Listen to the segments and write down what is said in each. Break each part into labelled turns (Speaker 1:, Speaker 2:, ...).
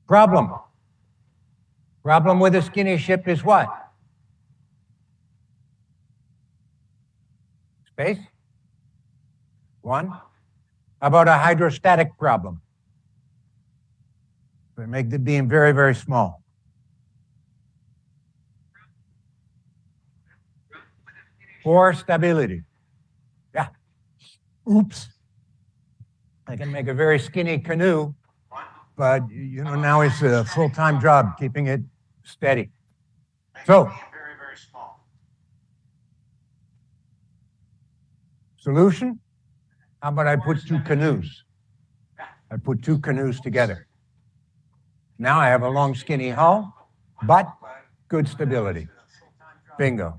Speaker 1: Problem. Problem with a skinny ship is what? Space? One. How about a hydrostatic problem? We make the beam very, very small. Four, stability. Yeah. Oops. I can make a very skinny canoe, but you know, now it's a full-time job keeping it steady. So, solution? How about I put two canoes? I put two canoes together. Now I have a long, skinny hull, but good stability. Bingo.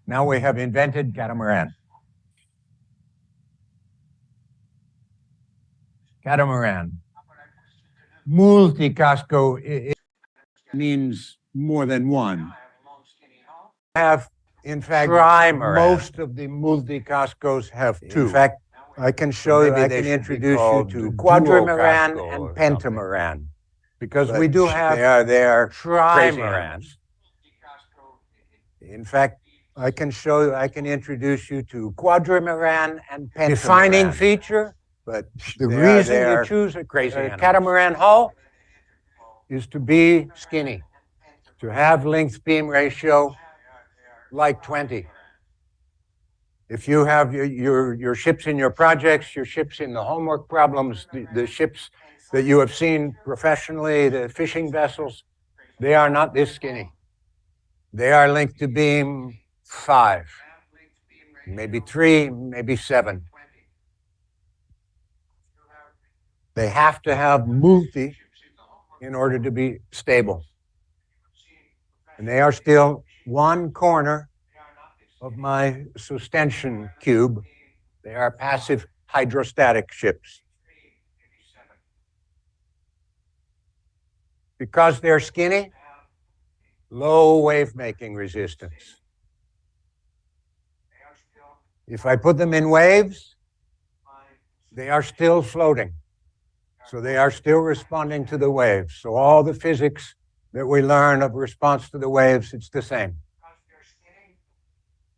Speaker 1: Now we have invented catamaran. Catamaran. Multicasco means more than one. Have, in fact, most of the multicascos have two. In fact, I can show you, I can introduce you to quadrimaran and pentamaran. Because we do have, they are trimarans. In fact, I can show you, I can introduce you to quadrimaran and pentamaran. Defining feature, but the reason you choose a catamaran hull is to be skinny, to have length beam ratio like 20. If you have your ships in your projects, your ships in the homework problems, the ships that you have seen professionally, the fishing vessels, they are not this skinny. They are length to beam 5, maybe 3, maybe 7. They have to have multi in order to be stable. And they are still one corner of my sustension cube. They are passive hydrostatic ships. Because they're skinny, low wave-making resistance. If I put them in waves, they are still floating. So they are still responding to the waves. So all the physics that we learn of response to the waves, it's the same.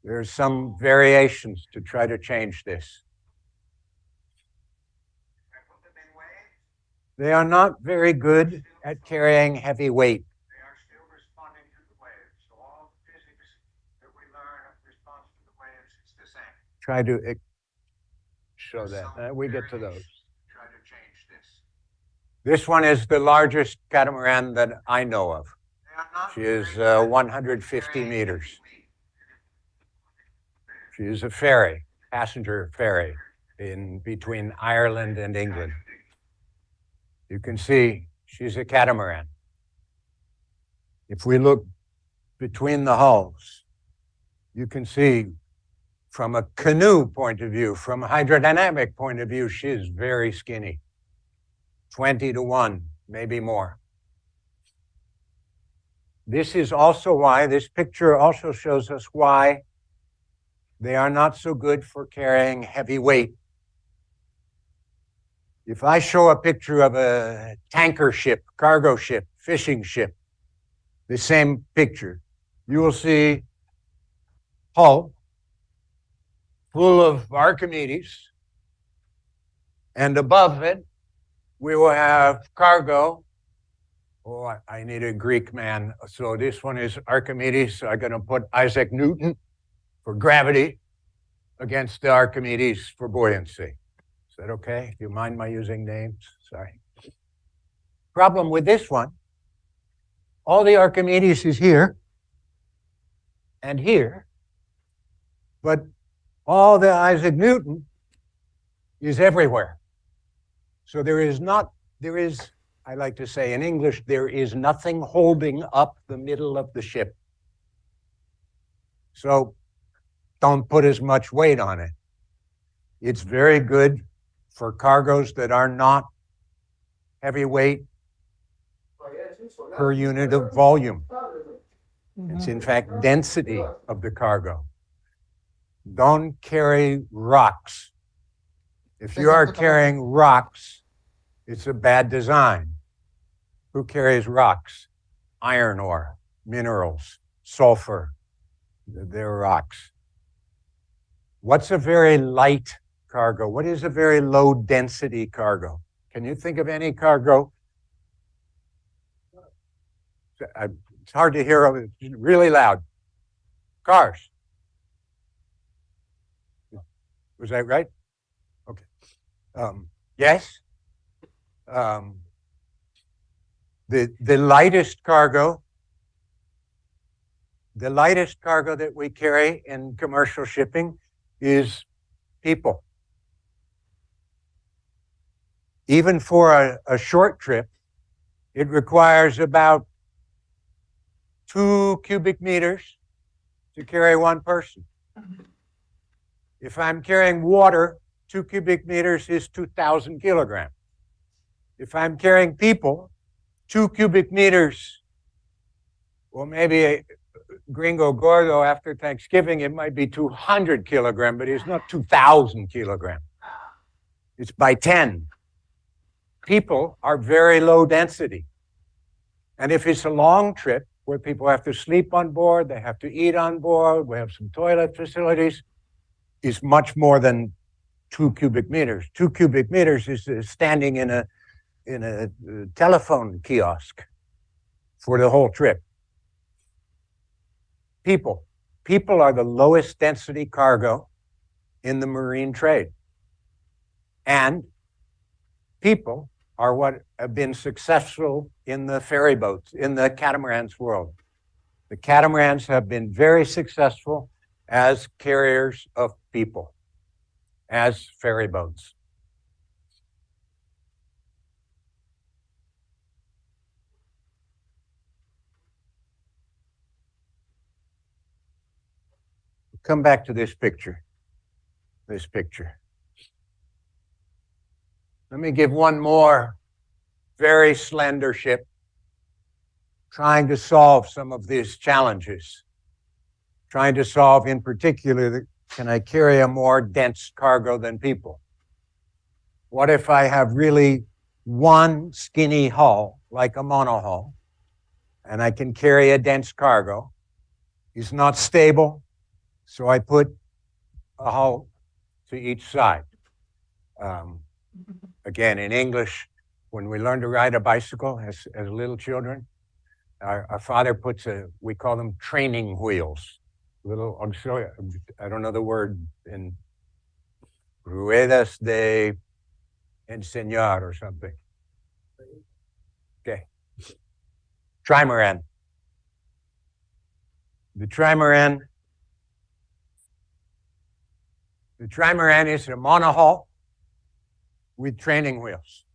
Speaker 1: There's some variations to try to change this. They are not very good at carrying heavy weight. They are still responding to the waves. So all the physics that we learn of response to the waves, it's the same. Try to show that. We get to those. Try to change this. This one is the largest catamaran that I know of. She is 150 meters. She is a ferry, passenger ferry, in between Ireland and England. You can see she's a catamaran. If we look between the hulls, you can see from a canoe point of view, from a hydrodynamic point of view, she is very skinny. 20 to 1, maybe more. This is also why, this picture also shows us why They are not so good for carrying heavy weight. If I show a picture of a tanker ship, cargo ship, fishing ship, the same picture, you will see hull full of Archimedes, and above it, we will have cargo. Oh, I need a Greek man. So this one is Archimedes. So I'm going to put Isaac Newton for gravity against the Archimedes for buoyancy. Is that okay? Do you mind my using names? Sorry. Problem with this one, all the Archimedes is here and here, but all the Isaac Newton is everywhere. So there is, I like to say in English, there is nothing holding up the middle of the ship. So don't put as much weight on it. It's very good for cargoes that are not heavy weight per unit of volume. It's in fact density of the cargo. Don't carry rocks. If you are carrying rocks, it's a bad design. Who carries rocks? Iron ore, minerals, sulfur. They're rocks. What's a very light cargo? What is a very low density cargo? Can you think of any cargo? It's hard to hear, it's really loud. Cars. Was that right? Okay. Yes? The lightest cargo that we carry in commercial shipping is people. Even for a short trip, it requires about 2 cubic meters to carry one person. If I'm carrying water, 2 cubic meters is 2,000 kilograms. If I'm carrying people, 2 cubic meters, well, maybe a Gringo Gordo after Thanksgiving, it might be 200 kilograms, but it's not 2,000 kilograms. It's by 10. People are very low density. And if it's a long trip where people have to sleep on board, they have to eat on board, we have some toilet facilities, is much more than 2 cubic meters. 2 cubic meters is standing in a telephone kiosk for the whole trip. People are the lowest density cargo in the marine trade. And people are what have been successful in the ferry boats, in the catamarans world. The catamarans have been very successful as carriers of people, as ferry boats. Come back to this picture. Let me give one more very slender ship trying to solve some of these challenges. Trying to solve, in particular, can I carry a more dense cargo than people? What if I have really one skinny hull, like a monohull, and I can carry a dense cargo? It's not stable, so I put a hull to each side. Again, in English, when we learn to ride a bicycle as little children, our father puts we call them training wheels. Little auxiliary, I don't know the word in ruedas de enseñar or something. Okay. Trimaran. The trimaran is a monohull with training wheels.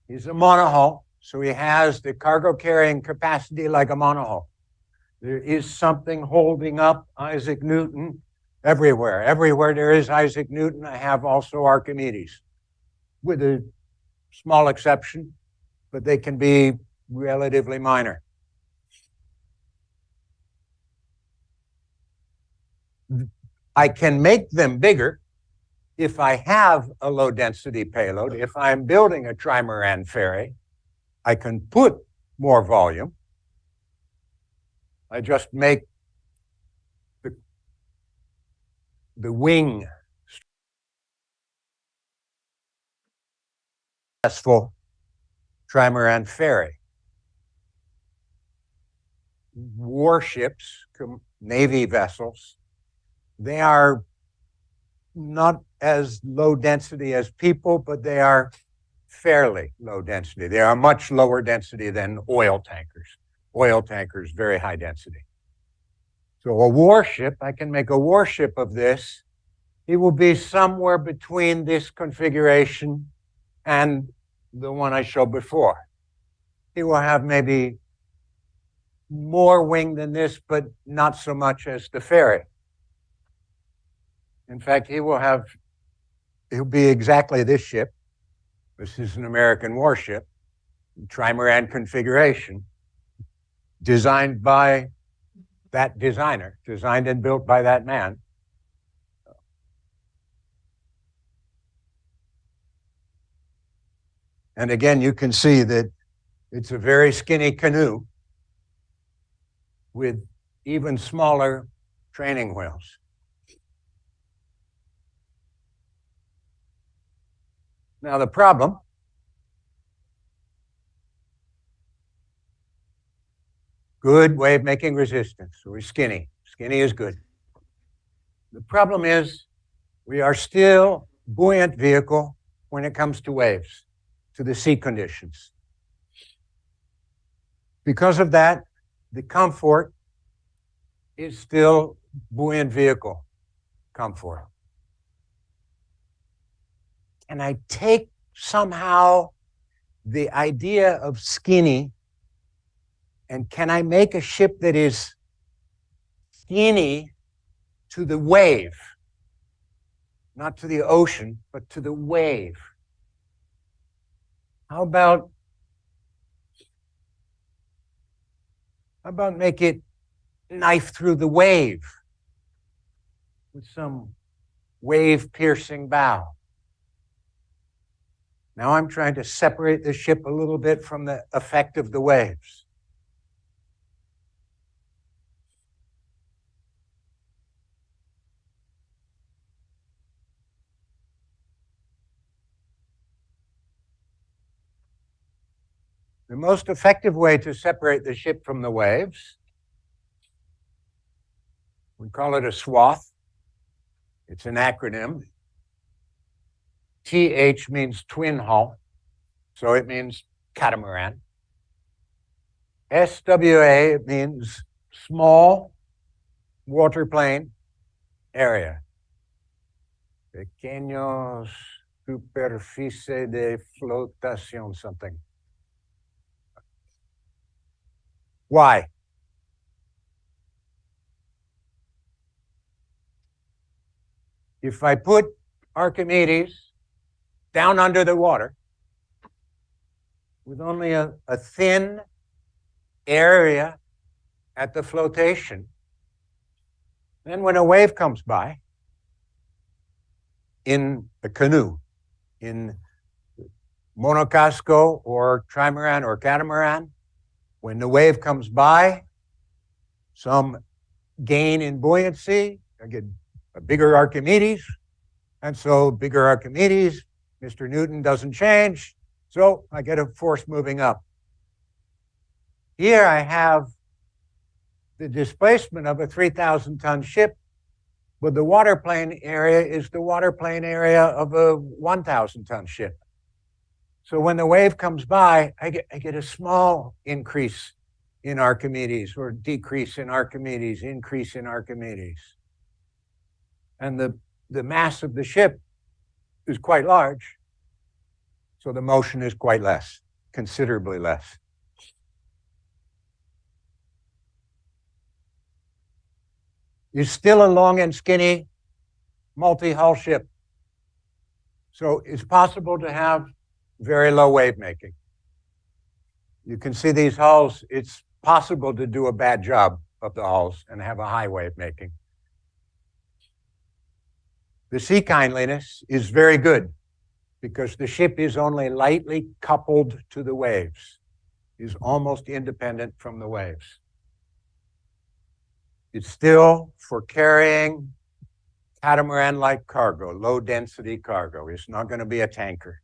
Speaker 1: He's a monohull, so he has the cargo carrying capacity like a monohull. There is something holding up Isaac Newton everywhere. Everywhere there is Isaac Newton, I have also Archimedes, with a small exception, but they can be relatively minor. I can make them bigger if I have a low density payload. If I'm building a trimaran ferry, I can put more volume. I just make the wing successful trimaran ferry. Warships, Navy vessels, they are not as low density as people, but they are fairly low density. They are much lower density than oil tankers. Oil tankers, very high density. So a warship, I can make a warship of this. It will be somewhere between this configuration and the one I showed before. It will have maybe more wing than this, but not so much as the ferry. In fact, he'll be exactly this ship. This is an American warship, trimaran configuration, designed by that designer, designed and built by that man. And again, you can see that it's a very skinny canoe with even smaller training wheels. Now the problem good wave-making resistance. So we're skinny. Skinny is good. The problem is we are still buoyant vehicle when it comes to waves, to the sea conditions. Because of that, the comfort is still buoyant vehicle comfort. And I take somehow the idea of skinny, and can I make a ship that is skinny to the wave? Not to the ocean, but to the wave. How about make it knife through the wave with some wave-piercing bow? Now I'm trying to separate the ship a little bit from the effect of the waves. The most effective way to separate the ship from the waves, we call it a swath. It's an acronym. TH means twin hull, so it means catamaran. SWA means small waterplane area. Pequeños superficie de flotación, something. Why? If I put Archimedes down under the water with only a thin area at the flotation, then when a wave comes by in a canoe, in monocasco or trimaran or catamaran, when the wave comes by, some gain in buoyancy, I get a bigger Archimedes, and so bigger Archimedes, Mr. Newton doesn't change, so I get a force moving up. Here I have the displacement of a 3,000-ton ship, but the waterplane area is the waterplane area of a 1,000-ton ship. So when the wave comes by, I get a small increase in Archimedes or decrease in Archimedes, increase in Archimedes. And the mass of the ship is quite large, so the motion is quite less, considerably less. It's still a long and skinny multi-hull ship. So it's possible to have very low wave making. You can see these hulls, it's possible to do a bad job of the hulls and have a high wave making. The sea kindliness is very good because the ship is only lightly coupled to the waves, is almost independent from the waves. It's still for carrying catamaran-like cargo, low-density cargo. It's not going to be a tanker.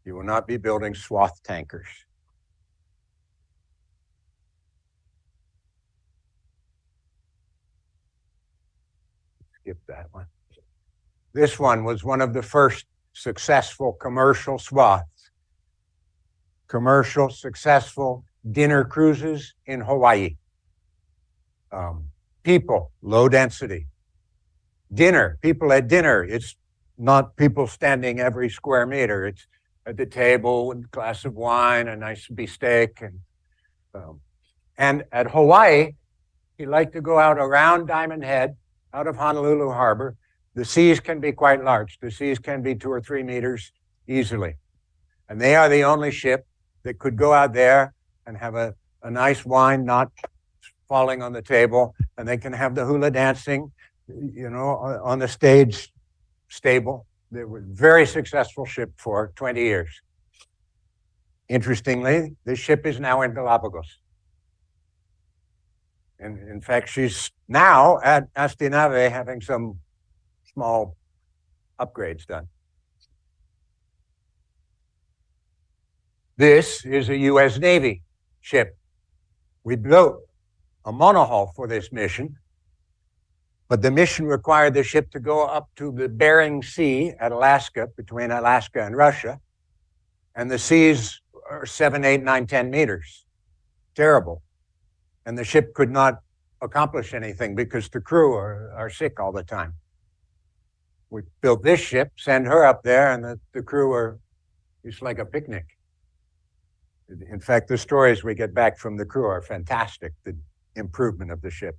Speaker 1: You will not be building swath tankers. Skip that one. This one was one of the first successful commercial swaths. Commercial, successful dinner cruises in Hawaii. People, low density. Dinner, people at dinner. It's not people standing every square meter. It's at the table with a glass of wine, a nice beefsteak. And at Hawaii, he liked to go out around Diamond Head, out of Honolulu Harbor. The seas can be quite large. The seas can be 2 or 3 meters easily. And they are the only ship that could go out there and have a nice wine not falling on the table, and they can have the hula dancing, on the stage stable. They were a very successful ship for 20 years. Interestingly, this ship is now in Galapagos. And in fact, she's now at Astinave having some small upgrades done. This is a U.S. Navy ship. We built a monohull for this mission, but the mission required the ship to go up to the Bering Sea at Alaska, between Alaska and Russia, and the seas are 7, 8, 9, 10 meters. Terrible. And the ship could not accomplish anything because the crew are sick all the time. We built this ship, send her up there, and the crew it's like a picnic. In fact, the stories we get back from the crew are fantastic, the improvement of the ship.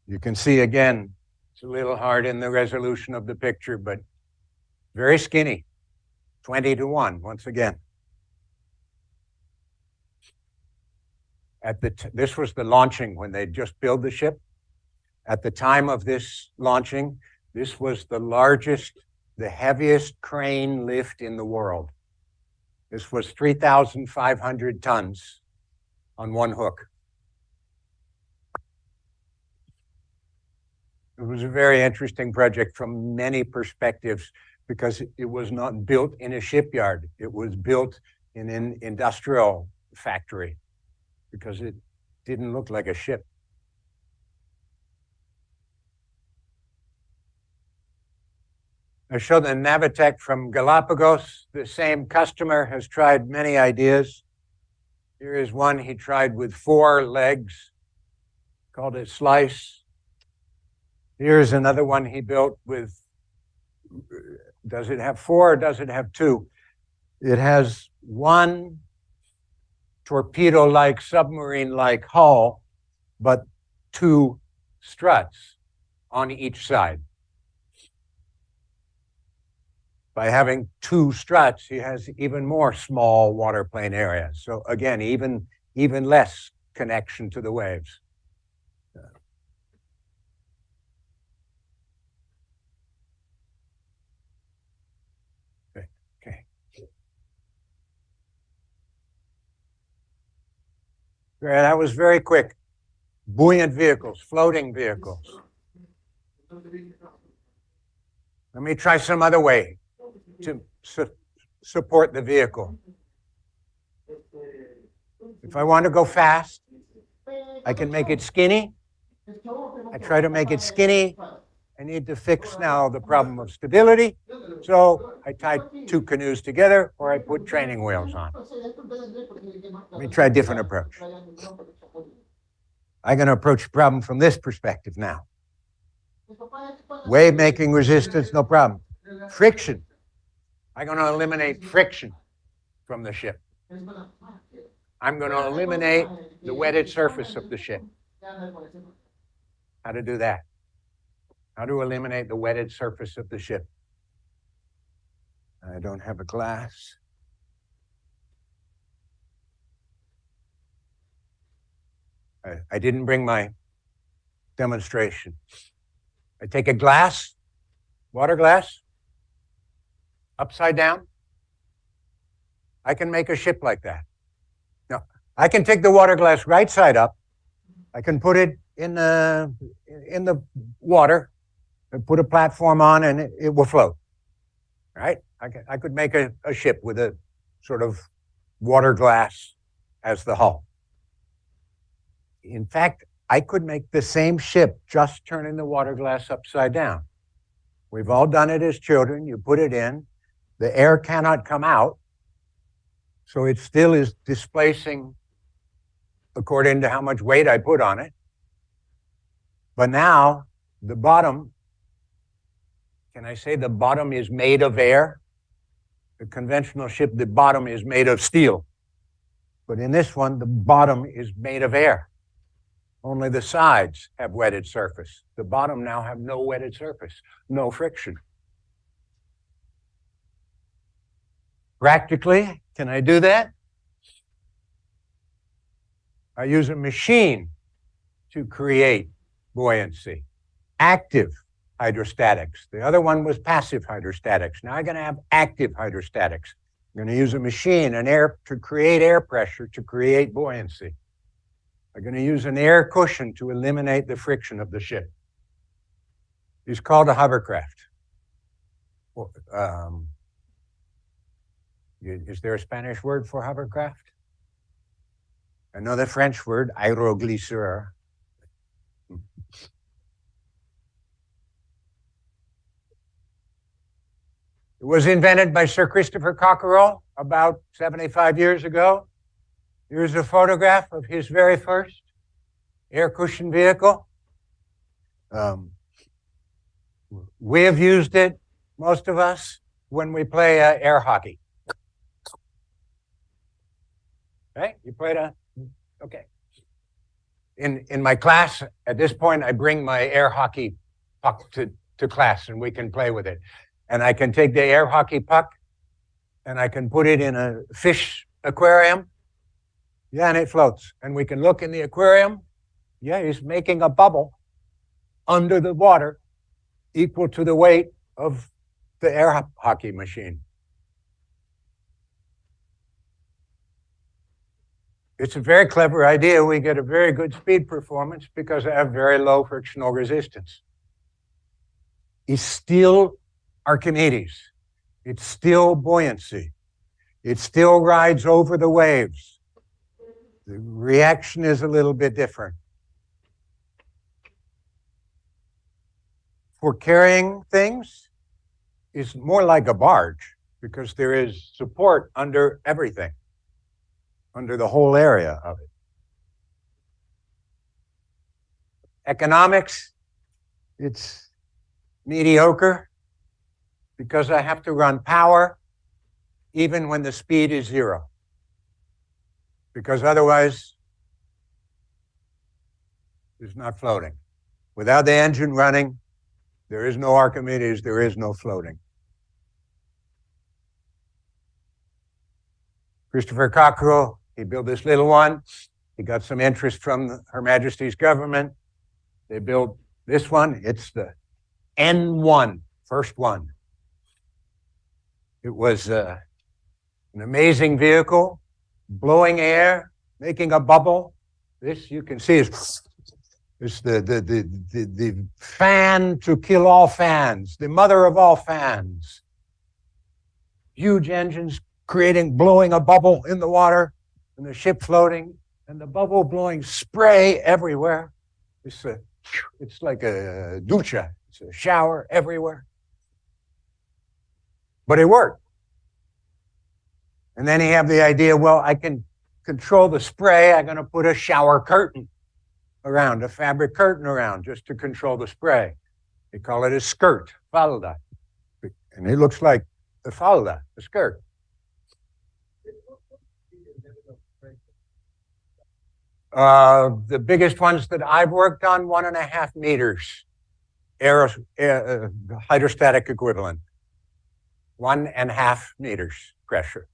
Speaker 1: You can see again, it's a little hard in the resolution of the picture, but very skinny, 20-1 once again. This was the launching when they just built the ship. At the time of this launching, this was the largest, the heaviest crane lift in the world. This was 3,500 tons on one hook. It was a very interesting project from many perspectives because it was not built in a shipyard. It was built in an industrial factory because it didn't look like a ship. I show the Navitec from Galapagos. The same customer has tried many ideas. Here is one he tried with 4 legs, called it Slice. Here's another one he built with, does it have 4 or does it have 2? It has 1 torpedo-like, submarine-like hull, but 2 struts on each side. By having 2 struts, he has even more small waterplane areas. So again, even less connection to the waves. Okay. That was very quick. Buoyant vehicles, floating vehicles. Let me try some other way to support the vehicle. If I want to go fast, I can make it skinny. I try to make it skinny. I need to fix now the problem of stability. So I tie 2 canoes together or I put training wheels on. Let me try a different approach. I'm going to approach the problem from this perspective now. Wave making resistance, no problem. Friction. I'm going to eliminate friction from the ship. I'm going to eliminate the wetted surface of the ship. How to do that? How to eliminate the wetted surface of the ship? I don't have a glass. I didn't bring my demonstration. I take a glass, water glass, upside down. I can make a ship like that. Now, I can take the water glass right side up. I can put it in the water and put a platform on, and it will float. Right? I could make a ship with a sort of water glass as the hull. In fact, I could make the same ship just turning the water glass upside down. We've all done it as children. You put it in, the air cannot come out, so it still is displacing according to how much weight I put on it. But now the bottom, can I say the bottom is made of air? The conventional ship, the bottom is made of steel. But in this one, the bottom is made of air. Only the sides have wetted surface. The bottom now have no wetted surface, no friction. Practically, can I do that? I use a machine to create buoyancy. Active hydrostatics. The other one was passive hydrostatics. Now I'm going to have active hydrostatics. I'm going to use a machine, an air, to create air pressure to create buoyancy. I'm going to use an air cushion to eliminate the friction of the ship. It's called a hovercraft. Is there a Spanish word for hovercraft? Another French word, aéroglisseur. It was invented by Sir Christopher Cockerell about 75 years ago. Here's a photograph of his very first air cushion vehicle. We have used it, most of us, when we play air hockey. Right? You played okay. In my class, at this point, I bring my air hockey puck to class, and we can play with it. And I can take the air hockey puck, and I can put it in a fish aquarium. Yeah, and it floats. And we can look in the aquarium. Yeah, he's making a bubble under the water equal to the weight of the air hockey machine. It's a very clever idea. We get a very good speed performance because I have very low frictional resistance. It's still Archimedes. It's still buoyancy. It still rides over the waves. The reaction is a little bit different. For carrying things, it's more like a barge because there is support under everything, under the whole area of it. Economics, it's mediocre because I have to run power even when the speed is 0. Because otherwise, it's not floating. Without the engine running, there is no Archimedes, there is no floating. Christopher Cockerell, he built this little one. He got some interest from Her Majesty's government. They built this one. It's the N1, first one. It was an amazing vehicle, blowing air, making a bubble. This you can see is the fan to kill all fans, the mother of all fans. Huge engines blowing a bubble in the water, and the ship floating, and the bubble blowing spray everywhere. It's like a ducha. It's a shower everywhere. But it worked. And then he had the idea, well, I can control the spray. I'm going to put a shower curtain around, a fabric curtain around, just to control the spray. They call it a skirt, falda. And it looks like the falda, the skirt. The biggest ones that I've worked on, 1.5 meters, hydrostatic equivalent, 1.5 meters pressure.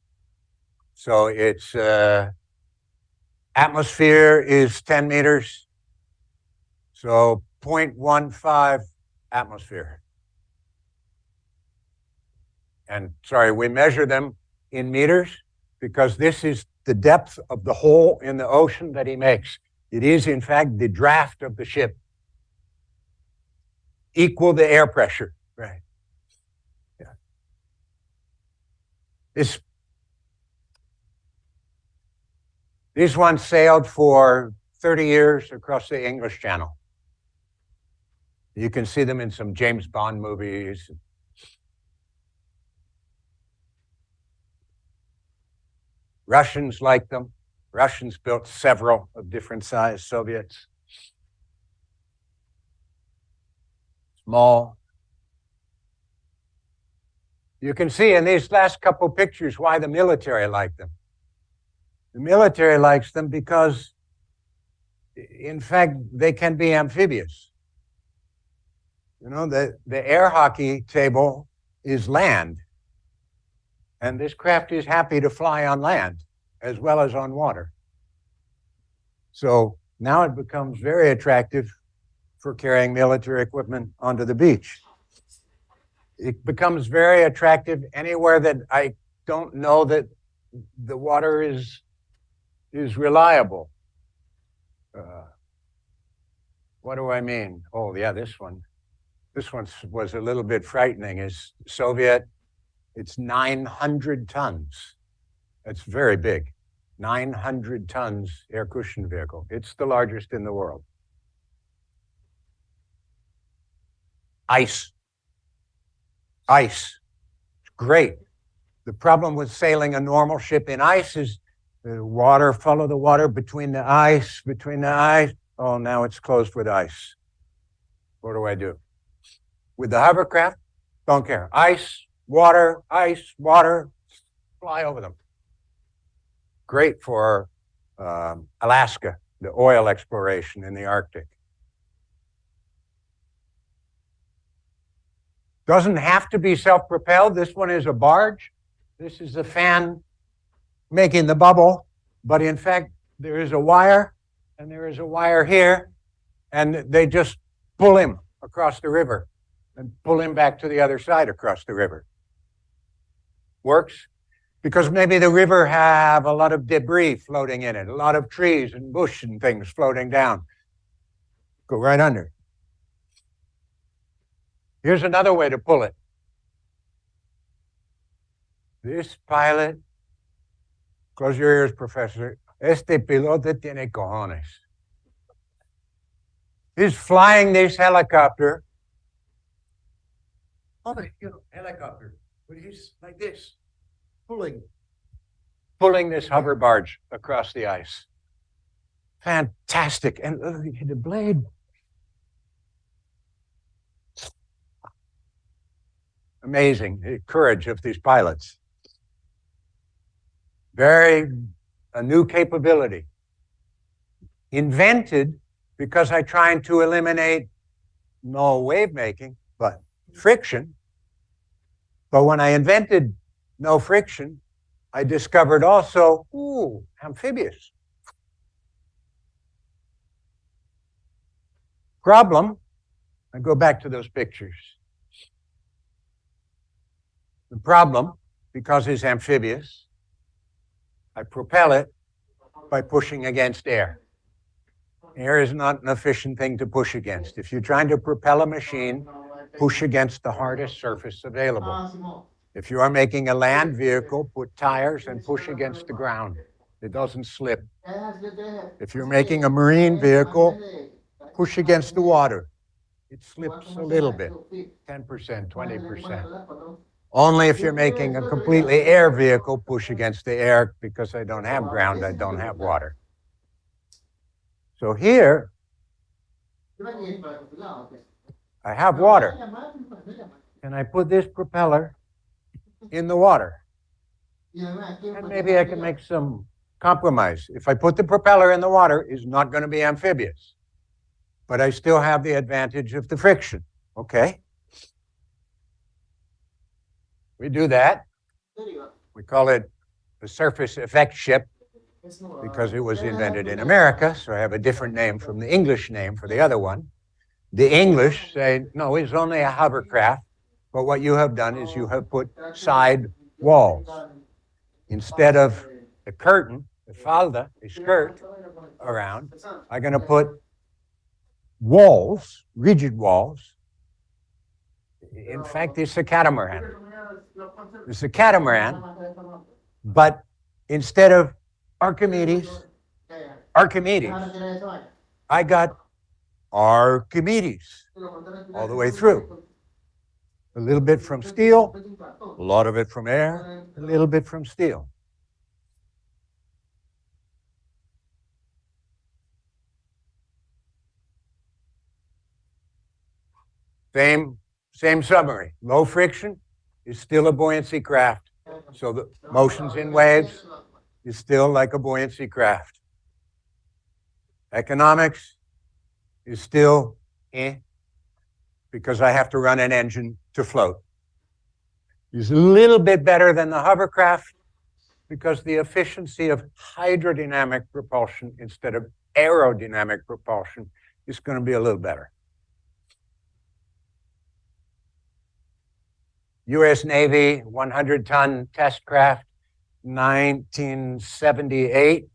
Speaker 1: So its atmosphere is 10 meters. So 0.15 atmosphere. And sorry, we measure them in meters because this is the depth of the hole in the ocean that he makes. It is, in fact, the draft of the ship. Equal the air pressure. Right. Yeah. This one sailed for 30 years across the English Channel. You can see them in some James Bond movies. Russians like them. Russians built several of different size, Soviets. Small. You can see in these last couple pictures why the military like them. The military likes them because, in fact, they can be amphibious. You know, the air hockey table is land. And this craft is happy to fly on land as well as on water. So now it becomes very attractive for carrying military equipment onto the beach. It becomes very attractive anywhere that I don't know that the water is reliable. What do I mean? Oh, yeah, this one. This one was a little bit frightening. Is Soviet, it's 900 tons. That's very big. 900 tons air cushion vehicle. It's the largest in the world. Ice. Ice. It's great. The problem with sailing a normal ship in ice is the water, follow the water between the ice. Oh, now it's closed with ice. What do I do? With the hovercraft, don't care. Ice, water, fly over them. Great for Alaska, the oil exploration in the Arctic. Doesn't have to be self-propelled. This one is a barge. This is a fan making the bubble. But in fact, there is a wire, and there is a wire here, and they just pull him across the river and pull him back to the other side across the river. Works because maybe the river have a lot of debris floating in it, a lot of trees and bush and things floating down. Go right under. Here's another way to pull it. This pilot, close your ears, Professor. Este pilote tiene cojones. He's flying this helicopter. Oh, helicopter. But he's like this, pulling this hover barge across the ice. Fantastic. And the blade. Amazing the courage of these pilots. A new capability. Invented because I'm trying to eliminate no wave making, but friction. But when I invented no friction, I discovered also, amphibious. Problem, I go back to those pictures. The problem, because it's amphibious, I propel it by pushing against air. Air is not an efficient thing to push against. If you're trying to propel a machine, push against the hardest surface available. If you are making a land vehicle, put tires and push against the ground. It doesn't slip. If you're making a marine vehicle, push against the water. It slips a little bit, 10%, 20%. Only if you're making a completely air vehicle, push against the air, because I don't have ground, I don't have water. So here, I have water. And I put this propeller in the water. And maybe I can make some compromise. If I put the propeller in the water, it's not going to be amphibious. But I still have the advantage of the friction. Okay? We do that. We call it the surface effect ship because it was invented in America, so I have a different name from the English name for the other one. The English say, no, it's only a hovercraft, but what you have done is you have put side walls. Instead of the curtain, the falda, the skirt around, I'm going to put walls, rigid walls. In fact, it's a catamaran. It's a catamaran, but instead of Archimedes, I got Archimedes all the way through. A little bit from steel, a lot of it from air, a little bit from steel. Same summary. Low friction is still a buoyancy craft. So the motions in waves is still like a buoyancy craft. Economics is still because I have to run an engine to float. It's a little bit better than the hovercraft because the efficiency of hydrodynamic propulsion instead of aerodynamic propulsion is going to be a little better. U.S. Navy 100-ton test craft, 1978.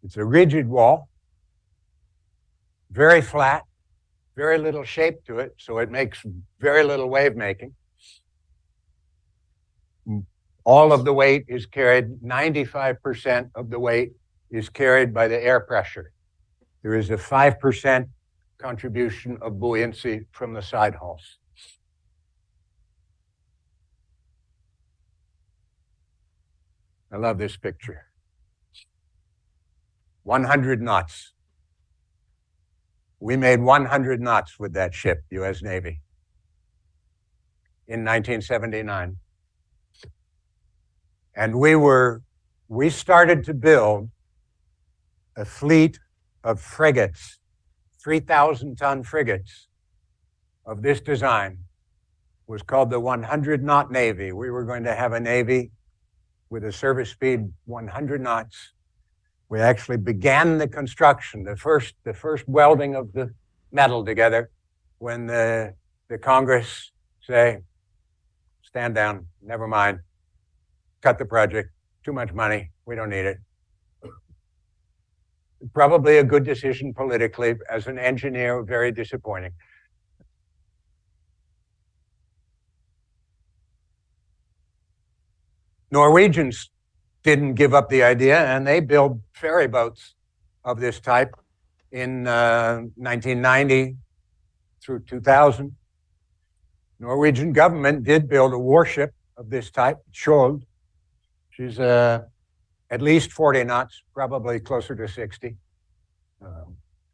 Speaker 1: It's a rigid wall, very flat, very little shape to it, so it makes very little wave making. All of the weight is carried, 95% of the weight is carried by the air pressure. There is a 5% contribution of buoyancy from the side hulls. I love this picture. 100 knots. We made 100 knots with that ship, U.S. Navy, in 1979. And we started to build a fleet of frigates, 3,000-ton frigates of this design. Was called the 100-knot Navy. We were going to have a Navy with a service speed 100 knots. We actually began the construction, the first welding of the metal together when the Congress say, stand down, never mind, cut the project, too much money, we don't need it. Probably a good decision politically. As an engineer, very disappointing. Norwegians didn't give up the idea, and they built ferry boats of this type in 1990 through 2000. Norwegian government did build a warship of this type, Skjold. She's at least 40 knots, probably closer to 60,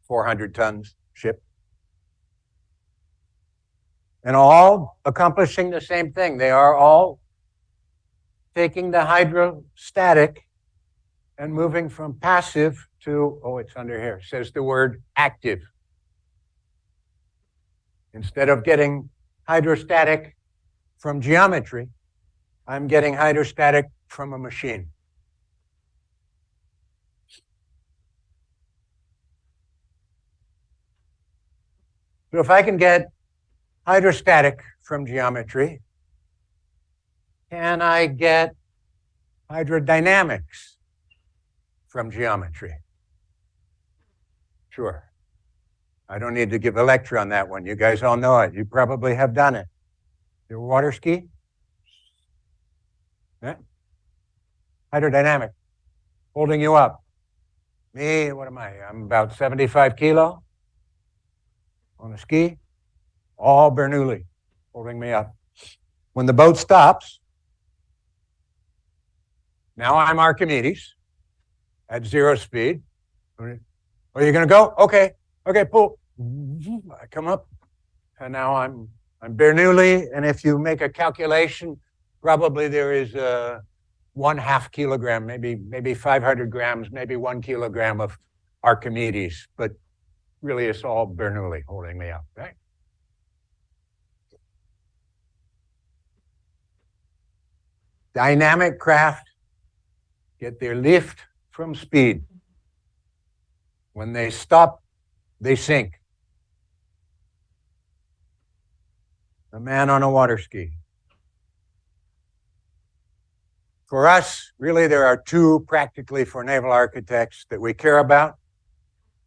Speaker 1: 400 tons ship. And all accomplishing the same thing. They are all taking the hydrostatic and moving from passive to, oh, it's under here, says the word active. Instead of getting hydrostatic from geometry, I'm getting hydrostatic from a machine. So if I can get hydrostatic from geometry, can I get hydrodynamics from geometry? Sure. I don't need to give a lecture on that one. You guys all know it. You probably have done it. Your water ski? Yeah. Hydrodynamic, holding you up. Me, what am I? I'm about 75 kilo on a ski. All Bernoulli holding me up. When the boat stops, now I'm Archimedes at 0 speed. Are you going to go? Okay, pull. I come up, and now I'm Bernoulli, and if you make a calculation, probably there is 1/2 kilogram, maybe 500 grams, maybe 1 kilogram of Archimedes, but really it's all Bernoulli holding me up, right? Dynamic craft get their lift from speed. When they stop, they sink. A man on a water ski. For us, really, there are two practically for naval architects that we care about.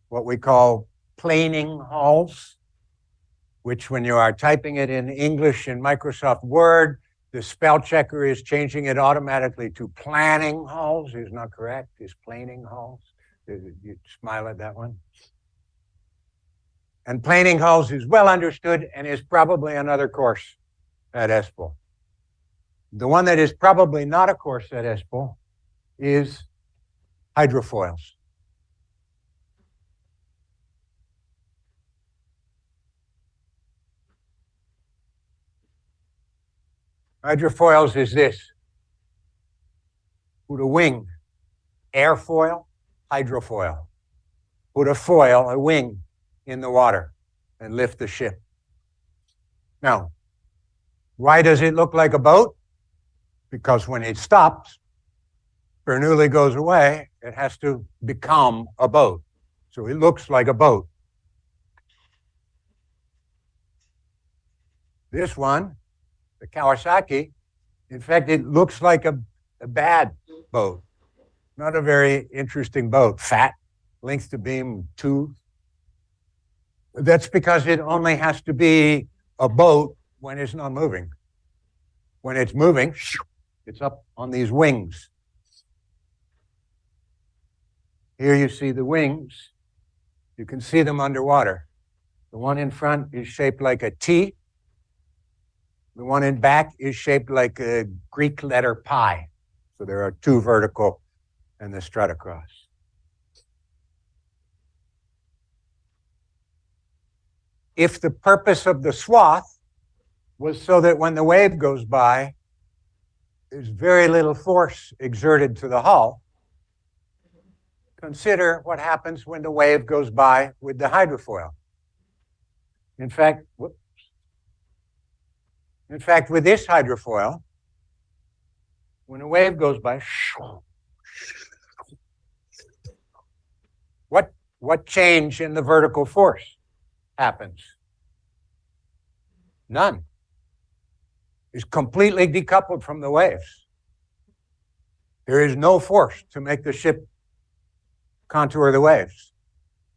Speaker 1: What we call planing hulls, which when you are typing it in English in Microsoft Word, the spell checker is changing it automatically to planning hulls. Is not correct. Is planing hulls. You smile at that one. And planing hulls is well understood and is probably another course at ESPL. The one that is probably not a course at ESPL is hydrofoils. Hydrofoils is this. Put a wing, airfoil, hydrofoil. Put a foil, a wing, in the water and lift the ship. Now, why does it look like a boat? Because when it stops, Bernoulli goes away, it has to become a boat. So it looks like a boat. This one, the Kawasaki, in fact, it looks like a bad boat. Not a very interesting boat. Fat, length to beam 2. That's because it only has to be a boat when it's not moving. When it's moving, it's up on these wings. Here you see the wings. You can see them underwater. The one in front is shaped like a T. The one in back is shaped like a Greek letter pi. So there are 2 vertical and the strut across. If the purpose of the swath was so that when the wave goes by, there's very little force exerted to the hull, consider what happens when the wave goes by with the hydrofoil. In fact, with this hydrofoil, when a wave goes by, what change in the vertical force happens? None. It's completely decoupled from the waves. There is no force to make the ship contour the waves.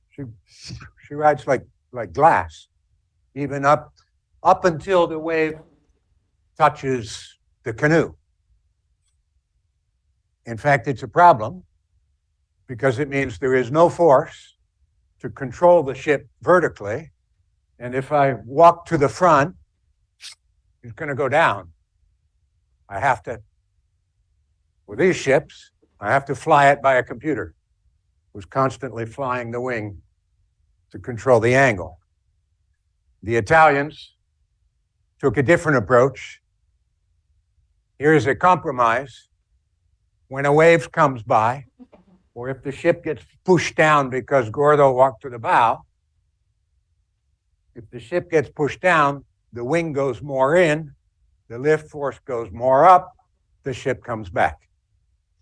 Speaker 1: She rides like glass, even up until the wave touches the canoe. In fact, it's a problem because it means there is no force to control the ship vertically. And if I walk to the front, it's going to go down. I have to, with these ships, I have to fly it by a computer who's constantly flying the wing to control the angle. The Italians took a different approach. Here's a compromise. When a wave comes by, or if the ship gets pushed down because Gordo walked to the bow, if the ship gets pushed down, the wing goes more in, the lift force goes more up, the ship comes back.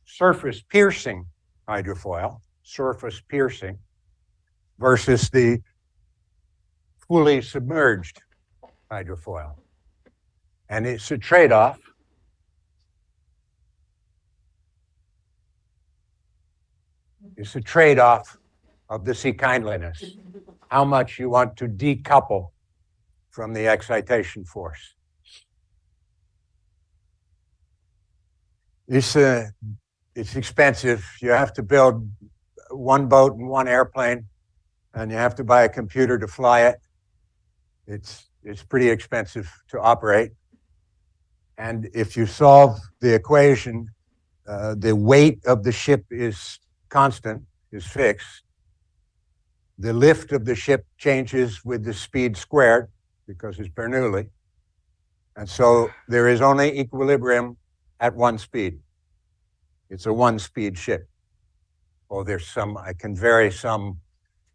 Speaker 1: Surface piercing hydrofoil, surface piercing, versus the fully submerged hydrofoil. And it's a trade-off. It's a trade-off of the sea kindliness, how much you want to decouple from the excitation force. It's expensive. You have to build one boat and one airplane, and you have to buy a computer to fly it. It's pretty expensive to operate. And if you solve the equation, the weight of the ship is constant, is fixed. The lift of the ship changes with the speed squared because it's Bernoulli. And so there is only equilibrium at one speed. It's a one-speed ship. Oh, I can vary some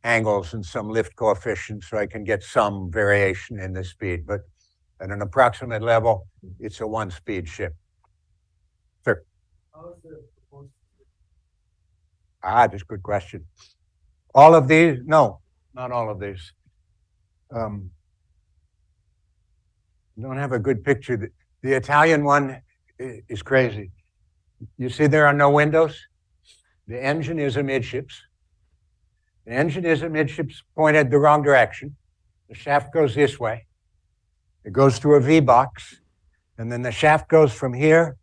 Speaker 1: angles and some lift coefficients so I can get some variation in the speed. But at an approximate level, it's a one-speed ship. Sir? That's a good question. All of these? No, not all of these. Don't have a good picture. The Italian one is crazy. You see there are no windows? The engine is amidships. The engine is amidships pointed the wrong direction. The shaft goes this way. It goes through a V-box, and then the shaft goes from here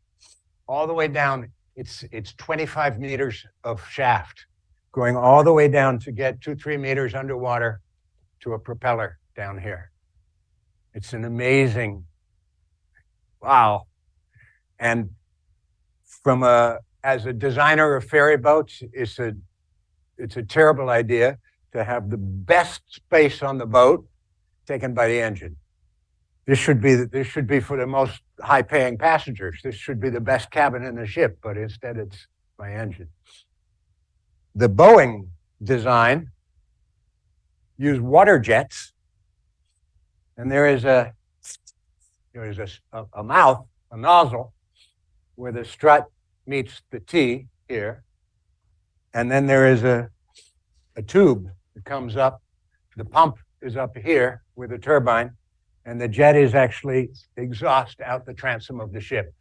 Speaker 1: all the way down. It's 25 meters of shaft going all the way down to get 2-3 meters underwater to a propeller down here. It's an amazing, wow. And as a designer of ferry boats, it's a terrible idea to have the best space on the boat taken by the engine. This should be for the most high-paying passengers. This should be the best cabin in the ship, but instead it's my engine. The Boeing design used water jets, and there is a mouth, a nozzle, where the strut meets the T here, and then there is a tube that comes up. The pump is up here with a turbine, and the jet is actually exhaust out the transom of the ship.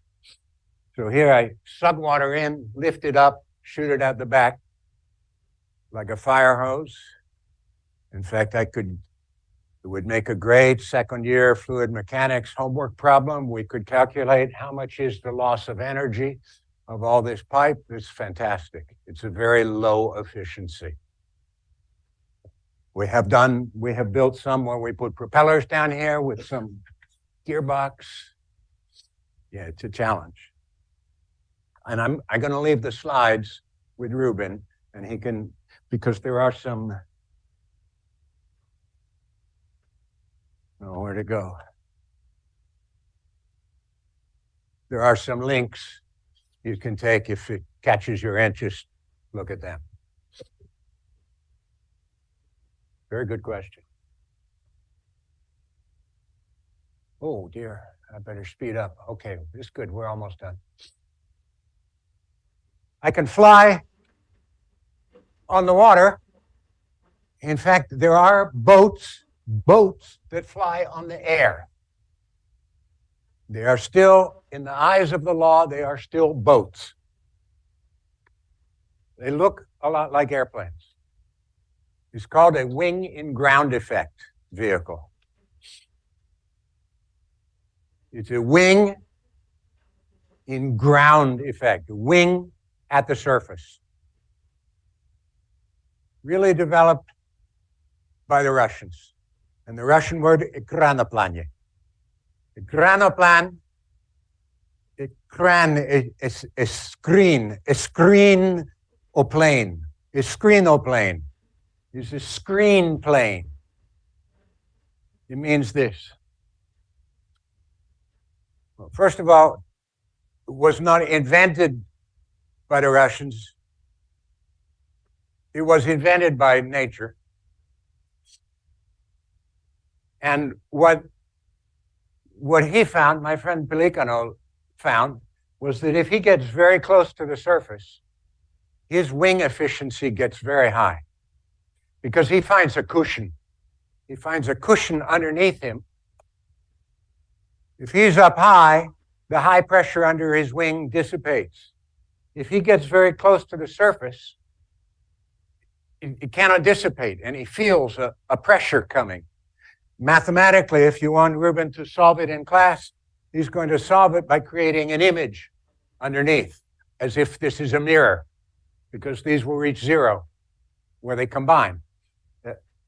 Speaker 1: So here I suck water in, lift it up, shoot it out the back like a fire hose. In fact, it would make a great second-year fluid mechanics homework problem. We could calculate how much is the loss of energy of all this pipe. It's fantastic. It's a very low efficiency. We have built some where we put propellers down here with some gearbox. Yeah, it's a challenge. And I'm going to leave the slides with Ruben, and he can, because there are some, where to go. There are some links you can take if it catches your interest. Look at them. Very good question. Oh dear, I better speed up. Okay, this is good, we're almost done. I can fly on the water. In fact, there are boats that fly on the air. They are still, in the eyes of the law, they are still boats. They look a lot like airplanes. It's called a wing in ground effect vehicle. It's a wing in ground effect, a wing at the surface. Really developed by the Russians. And the Russian word, ekranoplanye. Ekranoplan, ekran, a screen or plane, a screenoplane. It's a screen plane. It means this. Well, first of all, it was not invented by the Russians. It was invented by nature. And what he found, my friend Pelicano found, was that if he gets very close to the surface, his wing efficiency gets very high. Because he finds a cushion. He finds a cushion underneath him. If he's up high, the high pressure under his wing dissipates. If he gets very close to the surface, it cannot dissipate, and he feels a pressure coming. Mathematically, if you want Ruben to solve it in class, he's going to solve it by creating an image underneath, as if this is a mirror, because these will reach zero, where they combine.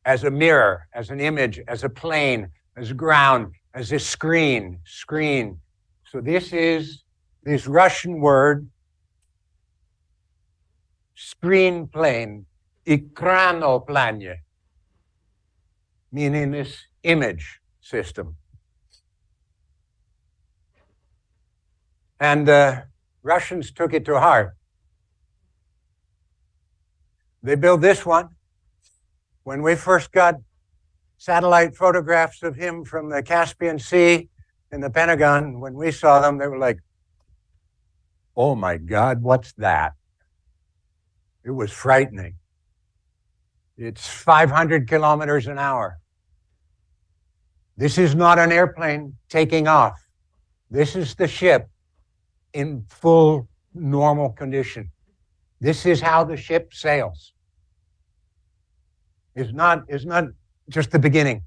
Speaker 1: As a mirror, as an image, as a plane, as ground, as a screen. So this Russian word, screen plane, ekranoplanye, meaning this image system. And Russians took it to heart. They built this one. When we first got satellite photographs of him from the Caspian Sea in the Pentagon, when we saw them, they were like, oh my God, what's that? It was frightening. It's 500 kilometers an hour. This is not an airplane taking off. This is the ship in full normal condition. This is how the ship sails. It's not just the beginning.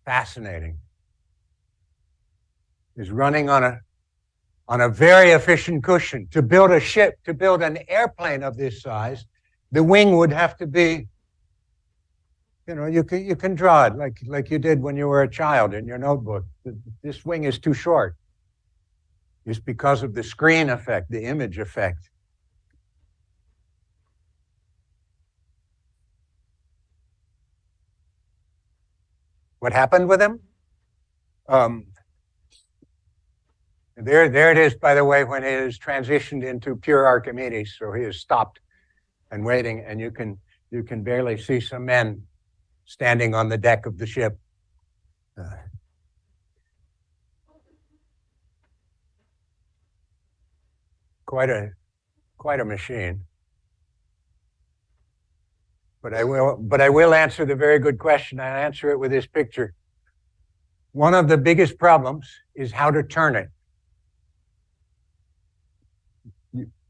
Speaker 1: Fascinating. Is running on a very efficient cushion. To build a ship, to build an airplane of this size, the wing would have to be, you can draw it like you did when you were a child in your notebook. This wing is too short. It's because of the screen effect, the image effect. What happened with him? There it is, by the way, when it is transitioned into pure Archimedes. So he is stopped and waiting, and you can barely see some men standing on the deck of the ship. Quite a machine. But I will answer the very good question. I'll answer it with this picture. One of the biggest problems is how to turn it.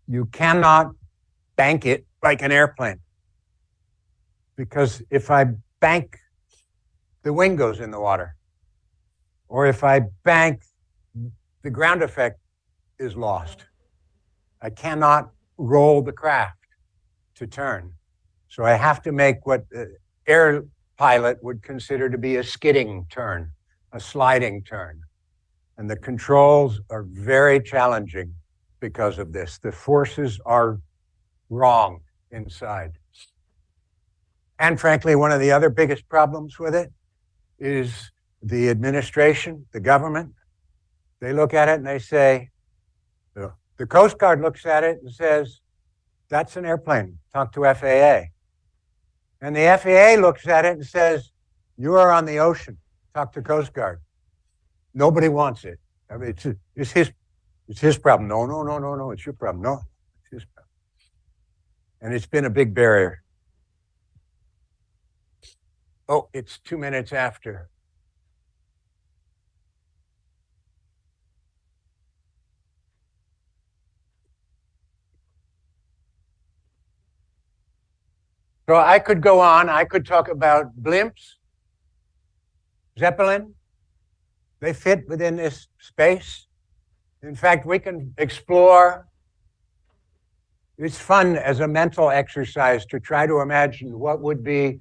Speaker 1: You cannot bank it like an airplane, because if I bank, the wing goes in the water. Or if I bank, the ground effect is lost. I cannot roll the craft to turn. So I have to make what the air pilot would consider to be a skidding turn, a sliding turn. And the controls are very challenging because of this. The forces are wrong inside. And frankly, one of the other biggest problems with it is the administration, the government. They look at it and they say, the Coast Guard looks at it and says, that's an airplane, talk to FAA. And the FAA looks at it and says, you are on the ocean, talk to Coast Guard. Nobody wants it. I mean, it's his problem. No, it's your problem. No, it's his problem. And it's been a big barrier. Oh, it's 2 minutes after. So I could go on. I could talk about blimps, Zeppelin. They fit within this space. In fact, we can explore. It's fun as a mental exercise to try to imagine what would be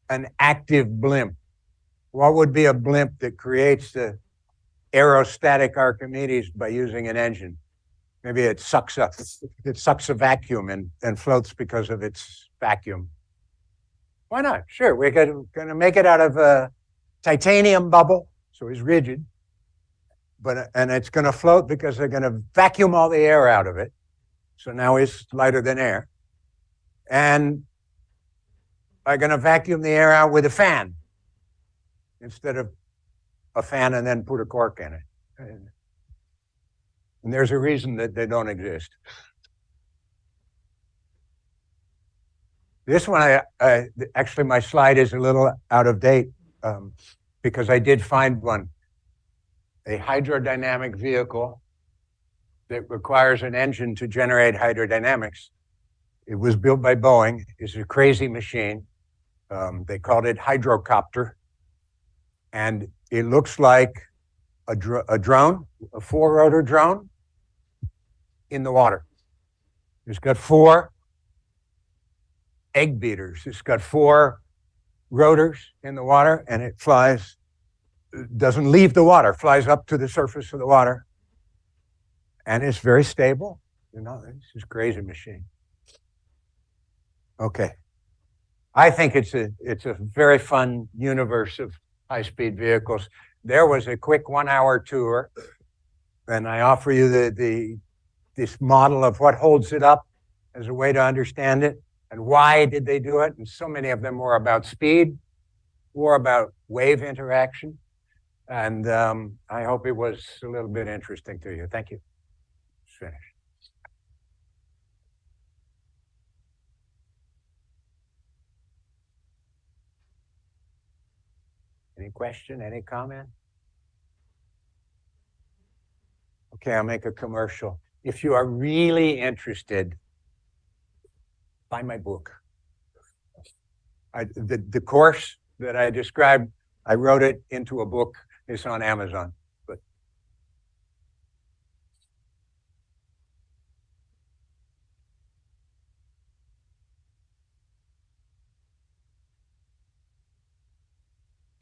Speaker 1: an active blimp. What would be a blimp that creates the aerostatic Archimedes by using an engine? Maybe it sucks a vacuum and floats because of its vacuum. Why not? Sure, we're going to make it out of a titanium bubble, so it's rigid, and it's going to float because they're going to vacuum all the air out of it. So now it's lighter than air. And I'm going to vacuum the air out with a fan instead of a fan and then put a cork in it. And there's a reason that they don't exist. This one, actually, my slide is a little out of date because I did find one, a hydrodynamic vehicle that requires an engine to generate hydrodynamics. It was built by Boeing. It's a crazy machine. They called it hydrocopter. And it looks like a drone, a four-rotor drone in the water. It's got 4 egg beaters. It's got 4 rotors in the water, and it flies, doesn't leave the water, flies up to the surface of the water. And it's very stable. It's just a crazy machine. Okay. I think it's a very fun universe of high-speed vehicles. There was a quick 1-hour tour, and I offer you this model of what holds it up as a way to understand it, and why did they do it. And so many of them were about speed or about wave interaction. And I hope it was a little bit interesting to you. Thank you. Finish. Any question, any comment? Okay, I'll make a commercial. If you are really interested, buy my book. The course that I described, I wrote it into a book. It's on Amazon. But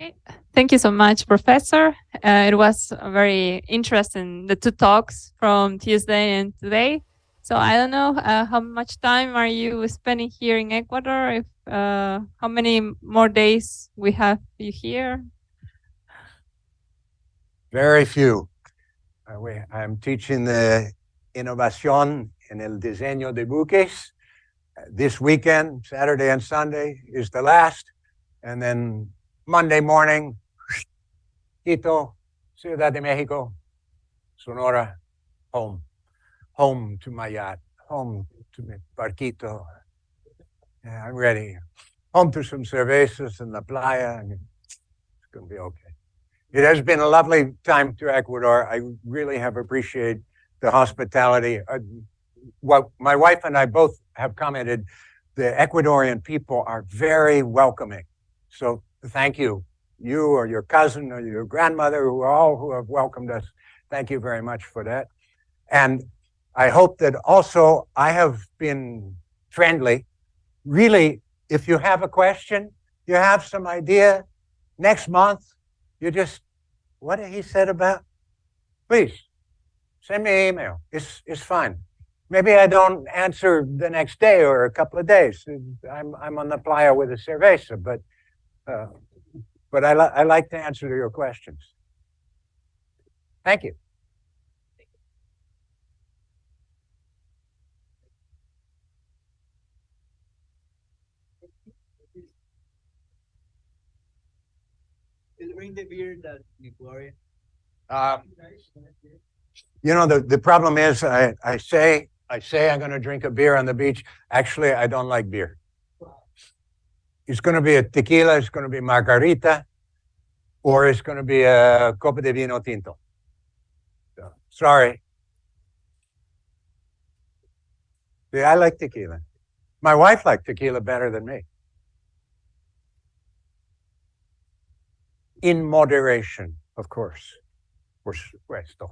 Speaker 2: okay. Thank you so much, Professor. It was very interesting, the two talks from Tuesday and today. So I don't know how much time are you spending here in Ecuador? If how many more days we have you here?
Speaker 1: Very few. I'm teaching the innovación en el diseño de buques. This weekend, Saturday and Sunday, is the last. And then Monday morning, Quito, Ciudad de Mexico, Sonora, home. Home to my yacht, home to my barquito. Yeah, I'm ready. Home to some cervezas in la playa. And it's going to be okay. It has been a lovely time to Ecuador. I really have appreciated the hospitality. What my wife and I both have commented, the Ecuadorian people are very welcoming. So thank you. You or your cousin or your grandmother, who have welcomed us. Thank you very much for that. And I hope that also I have been friendly. Really, if you have a question, you have some idea, next month, you just, what he said about, please, send me an email. It's fine. Maybe I don't answer the next day or a couple of days. I'm on the playa with a cerveza, but I like to answer your questions. Thank you.
Speaker 3: Is bring the beer that you Gloria?
Speaker 1: You know, the problem is I say I'm going to drink a beer on the beach. Actually, I don't like beer. It's going to be a tequila, it's going to be margarita, or it's going to be a copa de vino tinto. So, sorry. Yeah, I like tequila. My wife liked tequila better than me. In moderation, of course. Por supuesto.